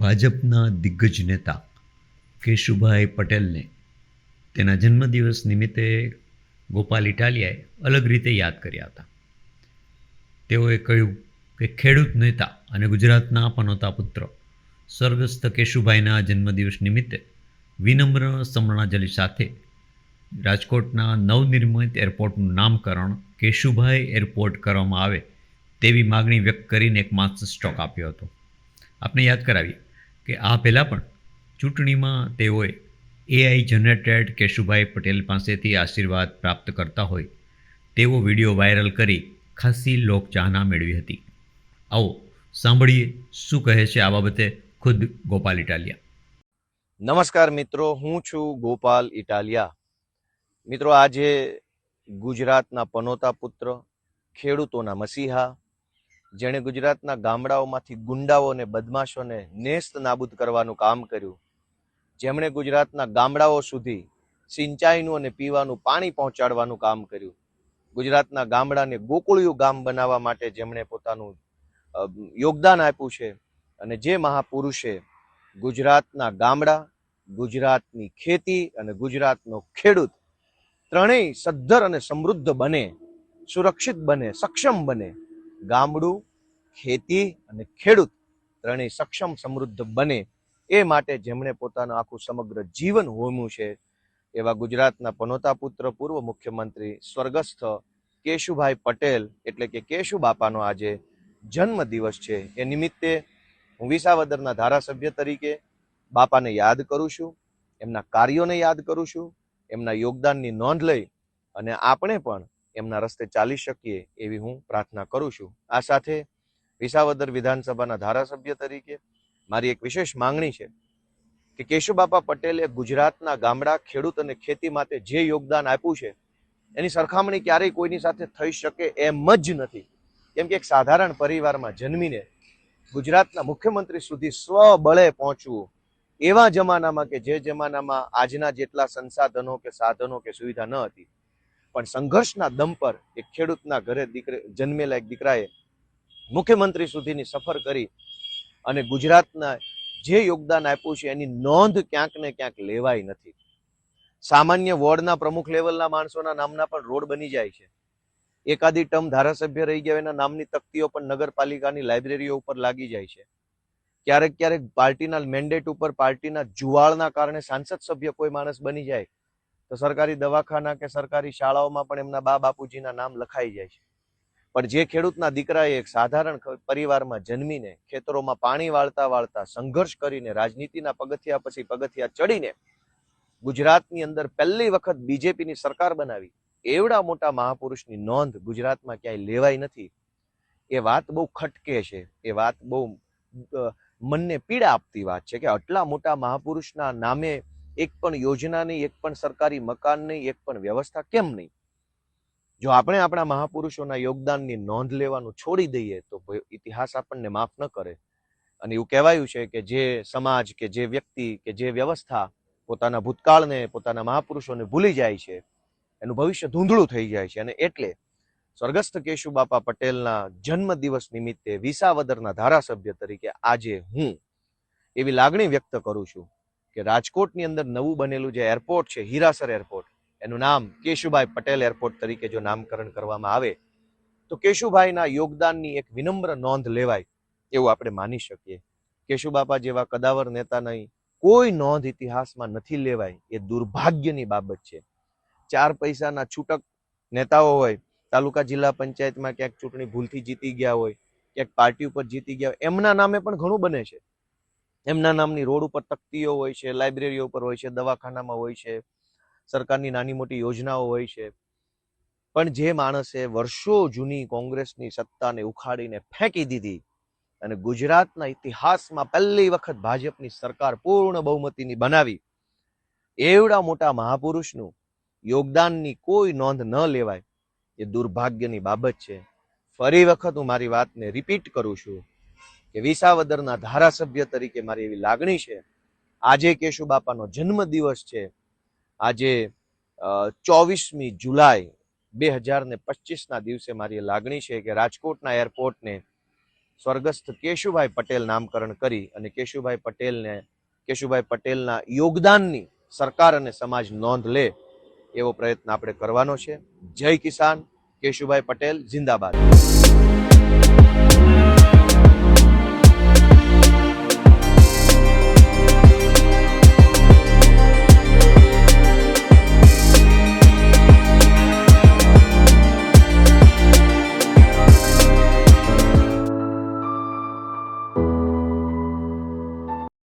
ભાજપના દિગ્ગજ નેતા કેશુભાઈ પટેલને તેના જન્મદિવસ નિમિત્તે ગોપાલ ઇટાલિયાએ અલગ રીતે યાદ કર્યા હતા. તેઓએ કહ્યું કે ખેડૂત નેતા અને ગુજરાતના પનોતા પુત્ર સ્વર્ગસ્થ કેશુભાઈના જન્મદિવસ નિમિત્તે વિનમ્ર સમરણાંજલિ સાથે રાજકોટના નવનિર્મિત એરપોર્ટનું નામકરણ કેશુભાઈ એરપોર્ટ કરવામાં આવે તેવી માગણી વ્યક્ત કરીને એક માસ્ટર સ્ટ્રોક આપ્યો હતો. આપને યાદ કરાવીએ કે આ પહેલાં પણ ચૂંટણીમાં તેઓએ એઆઈ જનરેટેડ કેશુભાઈ પટેલ પાસેથી આશીર્વાદ પ્રાપ્ત કરતા હોય તેવો વિડીયો વાયરલ કરી ખાસી લોકચાહના મેળવી હતી. આવો સાંભળીએ શું કહે છે આ બાબતે ખુદ ગોપાલ ઇટાલિયા. નમસ્કાર મિત્રો, હું છું ગોપાલ ઇટાલિયા. મિત્રો, આજે ગુજરાતના પનોતા પુત્ર, ખેડૂતોના મસીહા, જેણે ગુજરાતના ગામડાઓમાંથી ગુંડાઓ અને બદમાશોને નેસ્ત નાબૂદ કરવાનું કામ કર્યું, જેમણે ગુજરાતના ગામડાઓ સુધી સિંચાઈનું અને પીવાનું પાણી પહોંચાડવાનું કામ કર્યું, ગુજરાતના ગામડાને ગોકુળિયું ગામ બનાવવા માટે જેમણે પોતાનું યોગદાન આપ્યું છે, અને જે મહાપુરુષે ગુજરાતના ગામડા, ગુજરાતની ખેતી અને ગુજરાતનો ખેડૂત ત્રણેય સદ્ધર અને સમૃદ્ધ બને, સુરક્ષિત બને, સક્ષમ બને. ગામડું, ખેતી અને ખેડૂત ત્રણેય સક્ષમ સમૃદ્ધ બને એ માટે જેમણે પોતાનું આખું સમગ્ર જીવન હોમ્યું છે એવા ગુજરાતના પનોતા પુત્ર, પૂર્વ મુખ્યમંત્રી સ્વર્ગસ્થ કેશુભાઈ પટેલ એટલે કે કેશુ બાપાનો આજે જન્મ દિવસ છે. એ નિમિત્તે હું વિસાવદરના ધારાસભ્ય તરીકે બાપાને યાદ કરું છું, એમના કાર્યોને યાદ કરું છું, એમના યોગદાનની નોંધ લઈ અને આપણે પણ એમના રસ્તે ચાલી શકીએ એવી હું પ્રાર્થના કરું છું. આ સાથે વિસાવદર વિધાનસભાના ધારાસભ્ય તરીકે મારી એક વિશેષ માંગણી છે કે કેશુબાપા પટેલે ગુજરાતના ગામડા, ખેડૂત અને ખેતી માટે જે યોગદાન આપ્યું છે એની સરખામણી ક્યારેય કોઈની સાથે થઈ શકે એમ જ નથી. કેમ કે એક સાધારણ પરિવારમાં જન્મીને ગુજરાતના મુખ્યમંત્રી સુધી સ્વબળે પહોંચવું એવા જમાનામાં કે જે જમાનામાં આજના જેટલા સંસાધનો કે સાધનો કે સુવિધા ન હતી, પણ સંઘર્ષના દમ પર એક ખેડૂતના ઘરે જન્મેલા એક દીકરાએ મુખ્યમંત્રી સુધીની સફર કરી અને ગુજરાતના જે યોગદાન આપ્યું છે એની નોંધ ક્યાંક ને ક્યાંક લેવાય નથી. સામાન્ય વોર્ડના પ્રમુખ લેવલના માણસોના નામના પણ રોડ બની જાય છે. એકાદી ટર્મ ધારાસભ્ય રહી ગયા એના નામની તકતીઓ પણ નગરપાલિકાની લાઇબ્રેરીઓ ઉપર લાગી જાય છે. ક્યારેક ક્યારેક પાર્ટીના મેન્ડેટ ઉપર, પાર્ટીના જુવાળના કારણે સાંસદ સભ્ય કોઈ માણસ બની જાય તો સરકારી દવાખાના કે સરકારી શાળાઓમાં પણ એમના બા બાપુજીના નામ લખાઈ જાય છે. પણ જે ખેડૂતના દીકરાએ એક સાધારણ પરિવારમાં જન્મીને ખેતરોમાં પાણી વાળતા વાળતા સંઘર્ષ કરીને રાજનીતિના પગથિયા પછી પગથિયા ચડીને ગુજરાતની અંદર પહેલી વખત બીજેપીની સરકાર બનાવી, એવડા મોટા મહાપુરુષની નોંધ ગુજરાતમાં ક્યાંય લેવાય નથી. એ વાત બહુ ખટકે છે. એ વાત બહુ મનને પીડા આપતી વાત છે કે આટલા મોટા મહાપુરુષના નામે એક પણ યોજના નહીં, એક પણ સરકારી મકાન નહીં, એક પણ વ્યવસ્થા કેમ નહીં? જો આપણે આપણા મહાપુરુષોના યોગદાનની નોંધ લેવાનું છોડી દઈએ તો ઇતિહાસ આપણને માફ ન કરે. અને એવું કહેવાયું છે કે જે સમાજ કે જે વ્યક્તિ કે જે વ્યવસ્થા પોતાના ભૂતકાળને, પોતાના મહાપુરુષોને ભૂલી જાય છે એનું ભવિષ્ય ધૂંધળું થઈ જાય છે. અને એટલે સ્વર્ગસ્થ કેશુબાપા પટેલના જન્મ દિવસ નિમિત્તે વિસાવદરના ધારાસભ્ય તરીકે આજે હું એવી લાગણી વ્યક્ત કરું છું કે રાજકોટની અંદર નવું બનેલું જે એરપોર્ટ છે, હીરાસર એરપોર્ટ, એનું નામ કેશુભાઈ પટેલ એરપોર્ટ તરીકે જો નામકરણ કરવામાં આવે તો કેશુભાઈના યોગદાનની એક વિનમ્ર નોંધ લેવાય એવું આપણે માની શકીએ. કેશુબાપા જેવા કદાવર નેતાની કોઈ નોંધ ઇતિહાસમાં નથી લેવાય એ દુર્ભાગ્યની બાબત છે. 4 પૈસાના છૂટક નેતાઓ હોય, તાલુકા જિલ્લા પંચાયતમાં ક્યાંક ચૂંટણી ભૂલથી જીતી ગયા હોય, ક્યાંક પાર્ટી ઉપર જીતી ગયા હોય, એમના નામે પણ ઘણું બને છે. એમના નામની રોડ ઉપર તકતીઓ હોય છે, લાઇબ્રેરીઓ ઉપર હોય છે, દવાખાનામાં હોય છે, સરકારની નાની મોટી યોજનાઓ હોય છે. પણ જે માણસે વર્ષો જૂની કોંગ્રેસની સત્તાને ઉખાડીને ફેંકી દીધી અને ગુજરાતના ઇતિહાસમાં પહેલી વખત ભાજપની સરકાર પૂર્ણ બહુમતીની બનાવી, એવડા મોટા મહાપુરુષનું યોગદાનની કોઈ નોંધ ન લેવાય એ દુર્ભાગ્યની બાબત છે. ફરી વખત હું મારી વાતને રિપીટ કરું છું કે વિસાવદરના ધારાસભ્ય તરીકે મારી એવી લાગણી છે. આજે કેશુબાપાનો જન્મ દિવસ છે. આજે 24મી જુલાઈ 2025ના દિવસે મારી લાગણી છે કે રાજકોટના એરપોર્ટને સ્વર્ગસ્થ કેશુભાઈ પટેલ નામકરણ કરી અને કેશુભાઈ પટેલના યોગદાનની સરકાર અને સમાજ નોંધ લે એવો પ્રયત્ન આપણે કરવાનો છે. જય કિસાન, કેશુભાઈ પટેલ જિંદાબાદ.